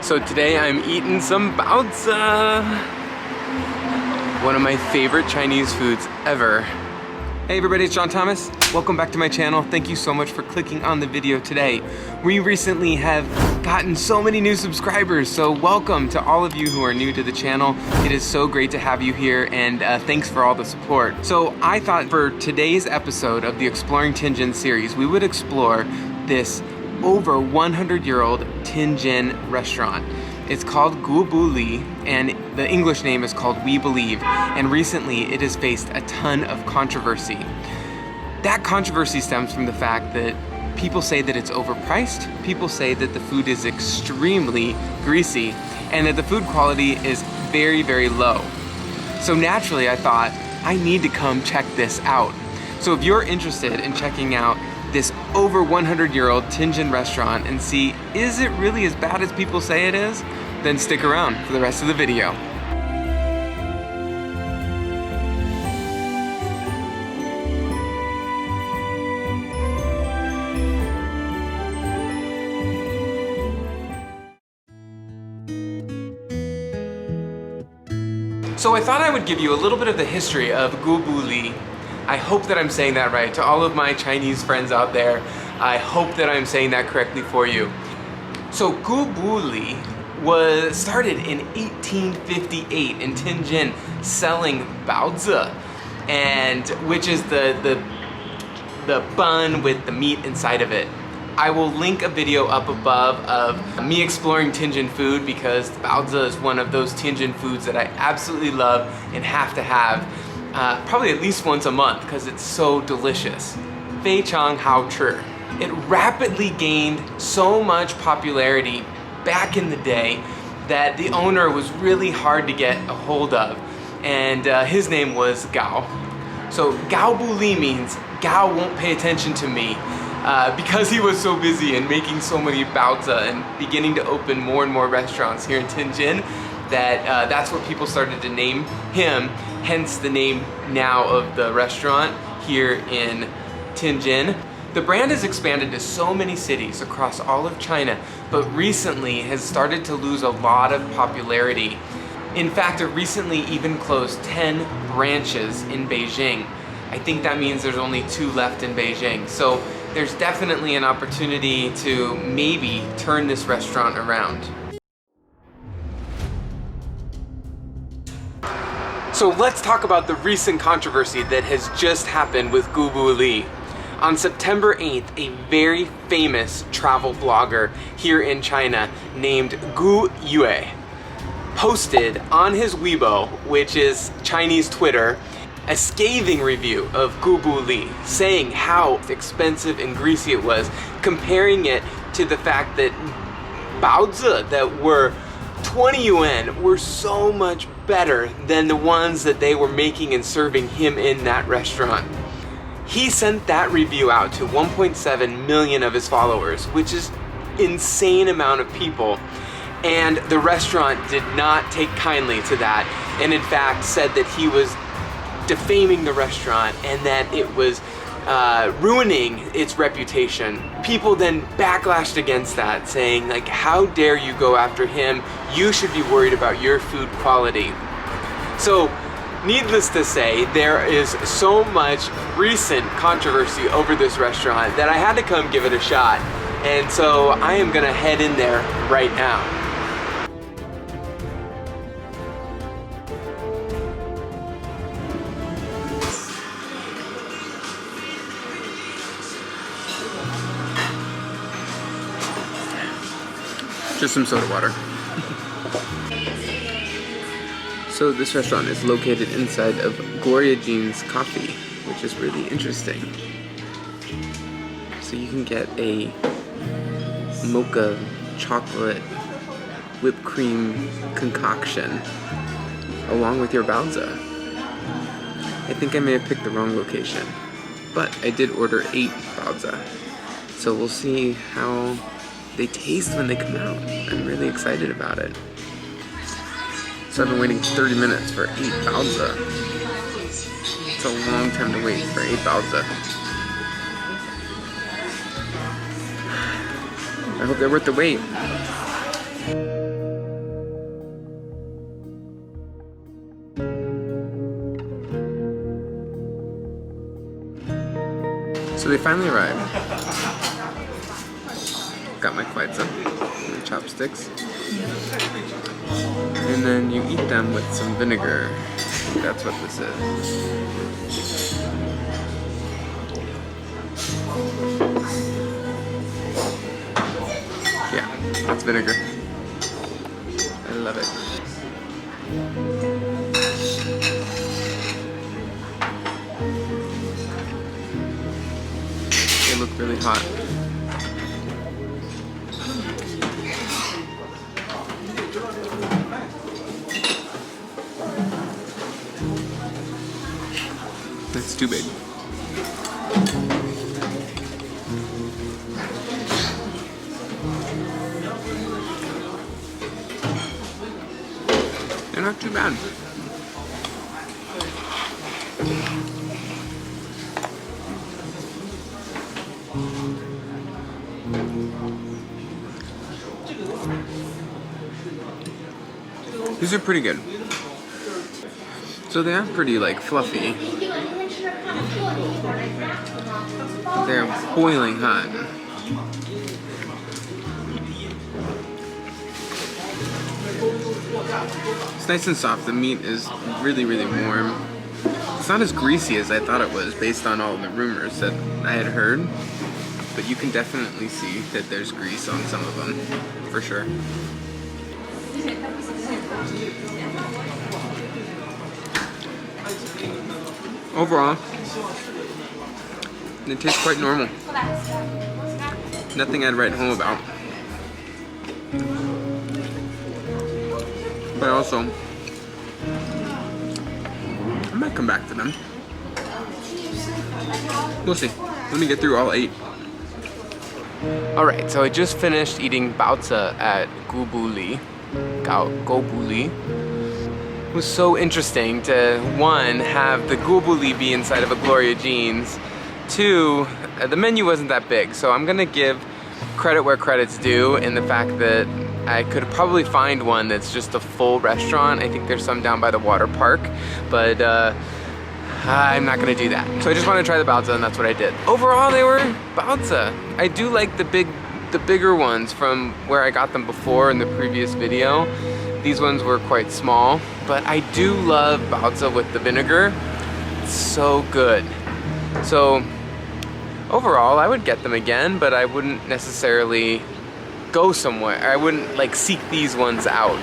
So today I'm eating some baozi, one of my favorite Chinese foods ever. Hey everybody, it's John Thomas. Welcome back to my channel. Thank you so much for clicking on the video today. We recently have gotten so many new subscribers, so welcome to all of you who are new to the channel. It is so great to have you here, and thanks for all the support. So I thought for today's episode of the Exploring Tianjin series, we would explore this over 100-year-old Tianjin restaurant. It's called Gu Bu Li, and the English name is called We Believe, and recently it has faced a ton of controversy. That controversy stems from the fact that people say that it's overpriced, people say that the food is extremely greasy, and that the food quality is very, very low. So naturally I thought, I need to come check this out. So if you're interested in checking out this over 100-year-old Tianjin restaurant and see, is it really as bad as people say it is? Then stick around for the rest of the video. So I thought I would give you a little bit of the history of Gu Bu Li. I hope that I'm saying that right. To all of my Chinese friends out there, I hope that I'm saying that correctly for you. So Gu Bu Li was started in 1858 in Tianjin, selling baozi, and which is the bun with the meat inside of it. I will link a video up above of me exploring Tianjin food, because baozi is one of those Tianjin foods that I absolutely love and have to have probably at least once a month because it's so delicious. 非常好吃. It rapidly gained so much popularity back in the day that the owner was really hard to get a hold of, and his name was Gao. So Gao Bu Li means Gao won't pay attention to me, because he was so busy and making so many baozi and beginning to open more and more restaurants here in Tianjin, that that's what people started to name him, hence the name now of the restaurant here in Tianjin. The brand has expanded to so many cities across all of China, but recently has started to lose a lot of popularity. In fact, it recently even closed 10 branches in Beijing. I think that means there's only 2 left in Beijing. So there's definitely an opportunity to maybe turn this restaurant around. So let's talk about the recent controversy that has just happened with Gu Bu Li. On September 8th, a very famous travel blogger here in China named Gu Yue posted on his Weibo, which is Chinese Twitter, a scathing review of Gu Bu Li, saying how expensive and greasy it was, comparing it to the fact that baozi that were 20 yuan were so much better than the ones that they were making and serving him in that restaurant. He sent that review out to 1.7 million of his followers, which is insane amount of people, and the restaurant did not take kindly to that, and in fact said that he was defaming the restaurant and that it was ruining its reputation. People then backlashed against that, saying like, how dare you go after him? You should be worried about your food quality. So needless to say, there is so much recent controversy over this restaurant that I had to come give it a shot. And so I am gonna head in there right now. Just some soda water. So this restaurant is located inside of Gloria Jean's Coffee, which is really interesting. So you can get a mocha chocolate whipped cream concoction along with your baozi. I think I may have picked the wrong location, but I did order 8 baozi. So we'll see how they taste when they come out. I'm really excited about it. So I've been waiting 30 minutes for 8 baozi. It's a long time to wait for 8 baozi. I hope they're worth the wait. So they finally arrived. Got my kwaita, my chopsticks. And then you eat them with some vinegar. That's what this is. Yeah, that's vinegar. I love it. They look really hot. It's too big. They're not too bad. These are pretty good. So they are pretty like fluffy. They're boiling hot. It's nice and soft. The meat is really, really warm. It's not as greasy as I thought it was based on all the rumors that I had heard. But you can definitely see that there's grease on some of them, for sure. Overall, it tastes quite normal. Nothing I'd write home about. But also, I might come back to them. We'll see. Let me get through all 8. Alright, so I just finished eating baozi at Gobuli. It was so interesting to, 1, have the Gobuli be inside of a Gloria Jeans. 2, the menu wasn't that big, so I'm gonna give credit where credit's due in the fact that I could probably find one that's just a full restaurant. I think there's some down by the water park, but I'm not gonna do that. So I just wanted to try the baozi, and that's what I did. Overall, they were baozi. I do like the bigger ones from where I got them before in the previous video. These ones were quite small, but I do love baozi with the vinegar. It's so good. So overall, I would get them again, but I wouldn't necessarily go somewhere. I wouldn't like seek these ones out.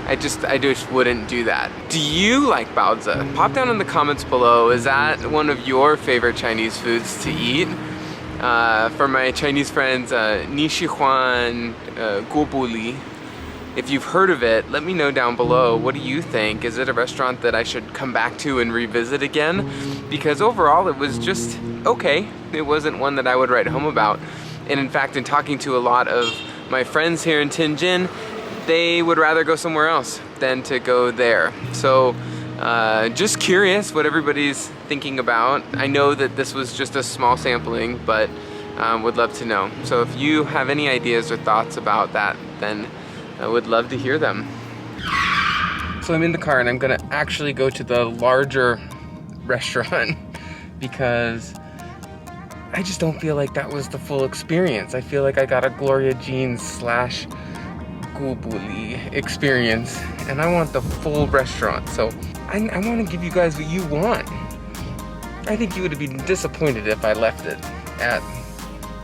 I just wouldn't do that. Do you like baozi? Pop down in the comments below. Is that one of your favorite Chinese foods to eat? For my Chinese friends, Nishihuan Gobuli. If you've heard of it, let me know down below. What do you think? Is it a restaurant that I should come back to and revisit again? Because overall, it was just okay. It wasn't one that I would write home about. And in fact, in talking to a lot of my friends here in Tianjin, they would rather go somewhere else than to go there. So just curious what everybody's thinking about. I know that this was just a small sampling, but would love to know. So if you have any ideas or thoughts about that, then I would love to hear them. So I'm in the car and I'm gonna actually go to the larger restaurant because I just don't feel like that was the full experience. I feel like I got a Gloria Jeans / Gobuli experience, and I want the full restaurant. So I want to give you guys what you want. I think you would have been disappointed if I left it at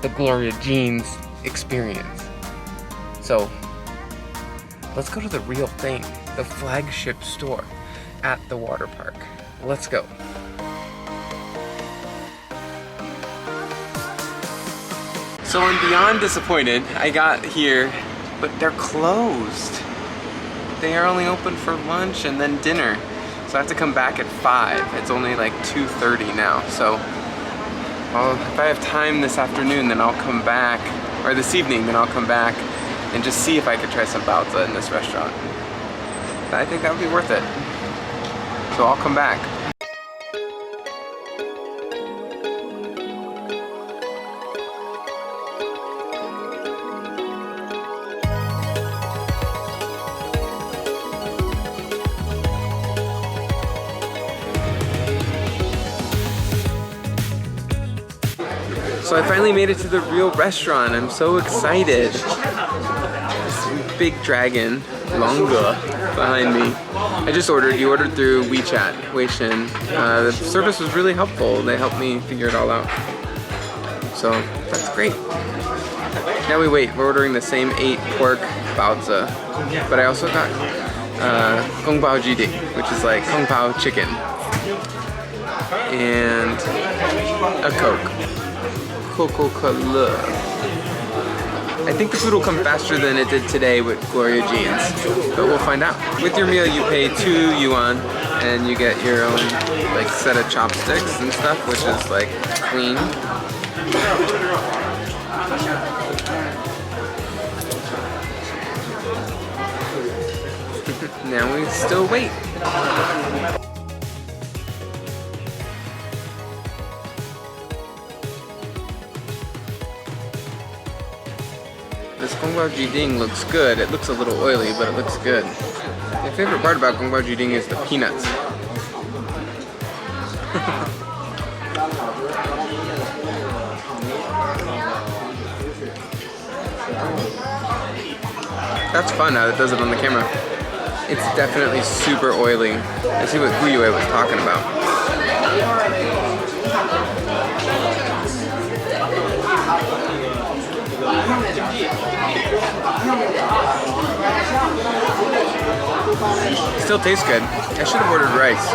the Gloria Jeans experience. So let's go to the real thing, the flagship store at the water park. Let's go. So I'm beyond disappointed. I got here, but they're closed. They are only open for lunch and then dinner. So I have to come back at 5. It's only like 2:30 now. So if I have time this afternoon, then I'll come back, or this evening, then I'll come back and just see if I could try some baozi in this restaurant. I think that would be worth it. So I'll come back. So I finally made it to the real restaurant. I'm so excited. This big dragon, Longa, behind me. I just ordered. You ordered through WeChat, Weixin. The service was really helpful. They helped me figure it all out. So that's great. Now we wait. We're ordering the same 8 pork baozi, but I also got Gong Bao Jiding, which is like Kung Pao chicken, and a Coke. Coca-Cola. I think the food will come faster than it did today with Gloria Jeans, but we'll find out. With your meal, you pay 2 yuan, and you get your own like set of chopsticks and stuff, which is like clean. Now we still wait. This Gong Bao Jiding looks good. It looks a little oily, but it looks good. My favorite part about Gong Bao Jiding is the peanuts. That's fun now that does it on the camera. It's definitely super oily. I see what Guyue was talking about. Still tastes good. I should have ordered rice,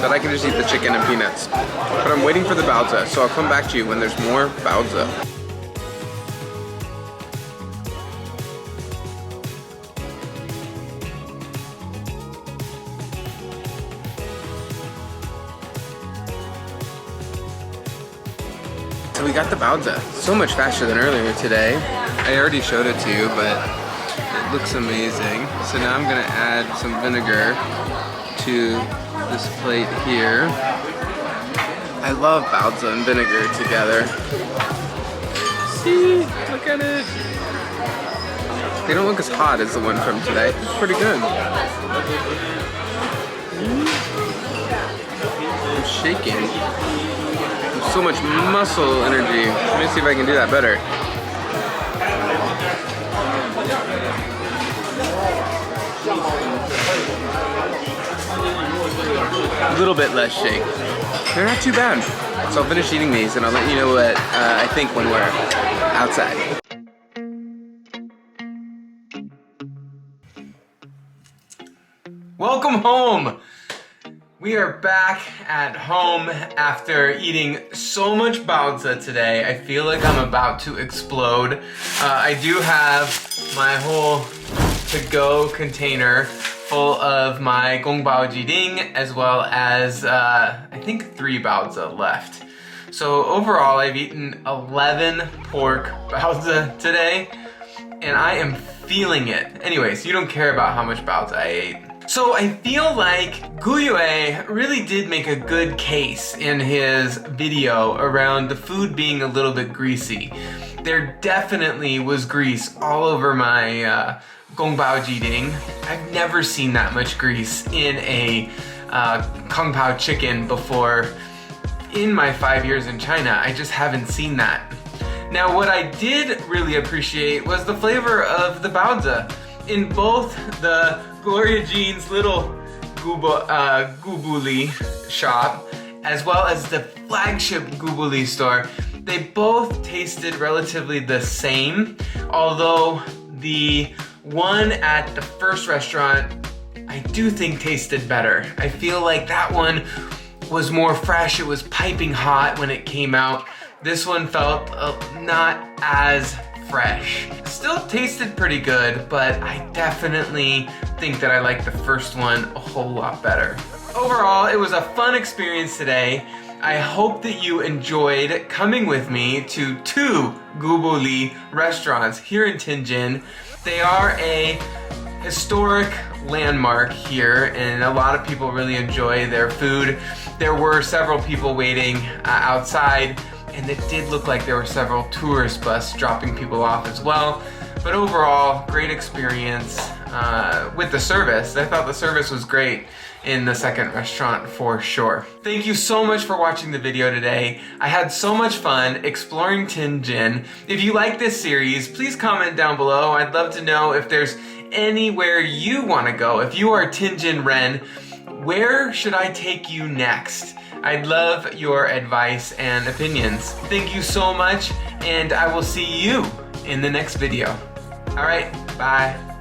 but I can just eat the chicken and peanuts. But I'm waiting for the baozi, so I'll come back to you when there's more baozi. So we got the baozi so much faster than earlier today. I already showed it to you, but it looks amazing. So now I'm gonna add some vinegar to this plate here. I love baozi and vinegar together. See, look at it. They don't look as hot as the one from today. It's pretty good. I'm shaking. So much muscle energy. Let me see if I can do that better. A little bit less shake. They're not too bad. So I'll finish eating these and I'll let you know what I think when we're outside. Welcome home! We are back at home after eating so much baozi today. I feel like I'm about to explode. I do have my whole to-go container full of my Gong Bao Jiding, as well as I think 3 baozi left. So overall, I've eaten 11 pork baozi today, and I am feeling it. Anyways, you don't care about how much baozi I ate. So I feel like Guyue really did make a good case in his video around the food being a little bit greasy. There definitely was grease all over my Gong Bao Jiding. I've never seen that much grease in a Kung Pao chicken before in my 5 years in China. I just haven't seen that. Now what I did really appreciate was the flavor of the baozi. In both the Gloria Jean's little Gubuli shop, as well as the flagship Gubuli store, they both tasted relatively the same, although the one at the first restaurant I do think tasted better. I feel like that one was more fresh. It was piping hot when it came out. This one felt not as fresh. Still tasted pretty good, but I definitely think that I like the first one a whole lot better. Overall, it was a fun experience today. I hope that you enjoyed coming with me to 2 Gubuli restaurants here in Tianjin. They are a historic landmark here, and a lot of people really enjoy their food. There were several people waiting outside, and it did look like there were several tourist buses dropping people off as well. But overall, great experience with the service. I thought the service was great. in the second restaurant for sure. Thank you so much for watching the video today. I had so much fun exploring Tianjin. If you like this series, please comment down below. I'd love to know if there's anywhere you want to go. If you are Tianjin Ren, where should I take you next? I'd love your advice and opinions. Thank you so much, and I will see you in the next video. All right, bye.